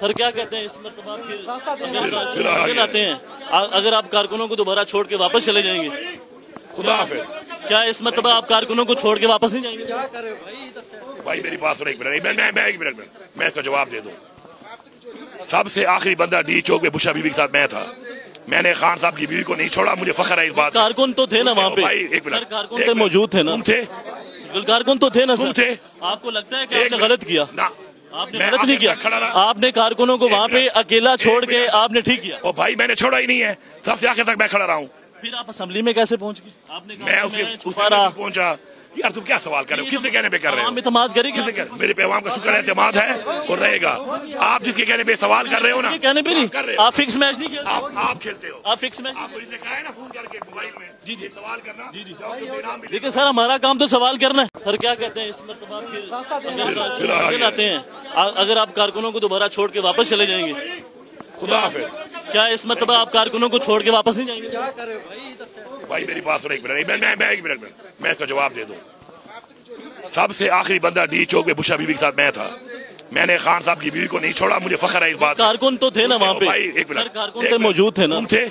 Sir क्या कहते हैं इस मरतबा अगर आते हैं, अगर आप कारकुनों को दोबारा छोड़ के वापस चले जाएंगे? खुदा हाफिज। क्या इस मरतबा आप कारकुनों को छोड़ के वापस नहीं जाएंगे? भाई मेरी बात सुनो, एक मिनट, मैं इसका जवाब दे दूं। सबसे आखिरी बंदा डी चौक पे बुशा बीबी के साथ मैं था। मैंने खान साहब की बीवी को नहीं छोड़ा, मुझे फख्र है इस बात। कारकुन तो थे ना वहाँ पे? भाई एक मिनट, कारकुन तो मौजूद थे ना? तुम थे? कारकुन तो थे ना? तुम थे? आपको लगता है कि आपने गलत किया? ना, आपने गलत नहीं किया। आपने कारकुनों को वहाँ पे अकेला छोड़ के आपने ठीक किया। ओ भाई मैंने छोड़ा ही नहीं है, सबसे आखिर तक मैं खड़ा रहा हूँ। फिर आप असेंबली में कैसे पहुँच गए? आपने मैं उसके छुपा रहा पहुंचा। यार तुम क्या सवाल कर रहे हो, किसके कहने पे कर रहे हो? इत्मीनान करेंगे मेरे पे अवाम का शुक्र है, एतमाद है और रहेगा। आप जिसके कहने पे सवाल कर रहे हो ना, कहने पे नहीं कर रहे हो। आप फिक्स मैच नहीं खेलते? आप खेलते हो। आप फिक्स मैच? आपको जिसने कहा है ना फोन करके मोबाइल में, जी सवाल करना। जी देखिए सर, हमारा काम तो सवाल करना है। सर क्या कहते हैं इस मरतबा आते हैं, अगर आप कारकुनों को दोबारा छोड़ के वापस चले जाएंगे? खुदा हाफिज। क्या इस मरतबा आप कारकुनों को छोड़ के वापस नहीं जाएंगे? भाई मेरी बात सुनो, एक मिनट, मैं इसका जवाब दे दूं। सबसे आखिरी बंदा डी चौक पे बुशा बीबी के साथ मैं था। मैंने खान साहब की बीवी को नहीं छोड़ा, मुझे फख्र है इस बात। कारकुन तो थे ना वहाँ पे? भाई एक मिनट, कारकुन तो मौजूद थे ना? तुम थे?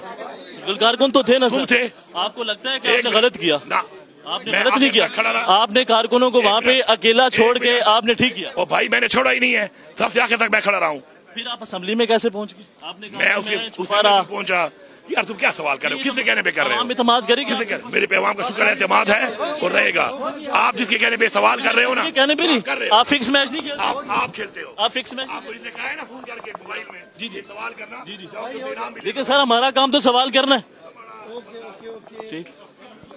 कारकुन तो थे ना? तुम थे? आपको लगता है कि आपने गलत किया? ना, आपने गलत नहीं किया। आपने कारकुनों को वहाँ पे अकेला छोड़ के आपने ठीक किया। ओ भाई मैंने छोड़ा ही नहीं है, सबसे आखिर तक मैं खड़ा रहा हूँ। फिर आप असेंबली में कैसे पहुँच गए? आपने मैं उसके छुपा रहा पहुंचा। यार तुम क्या सवाल कर रहे हो, किसके कहने पे कर रहे हो? इत्मीनान करेंगे? मेरे पे अवाम का शुक्र है, एतमाद है और रहेगा। आप जिसके कहने पे सवाल कर रहे हो ना, कहने पे नहीं कर रहे। आप फिक्स मैच नहीं खेलते? आप खेलते हो। आप फिक्स मैच? आपको जिसने कहा है ना फोन करके मोबाइल में, जी सवाल करना। देखिए सर, हमारा काम तो सवाल करना है। ठीक।